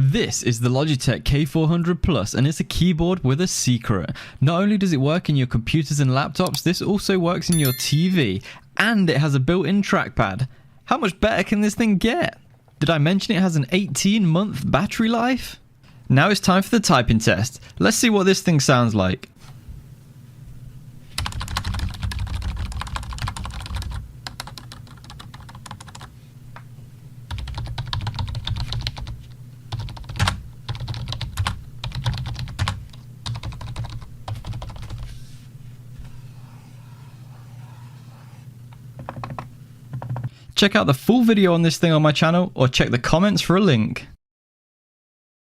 This is the Logitech K400 Plus, and it's a keyboard with a secret. Not only does it work in your computers and laptops, this also works in your TV, and it has a built-in trackpad. How much better can this thing get? Did I mention it has an 18-month battery life? Now it's time for the typing test. Let's see what this thing sounds like. Check out the full video on this thing on my channel, or check the comments for a link.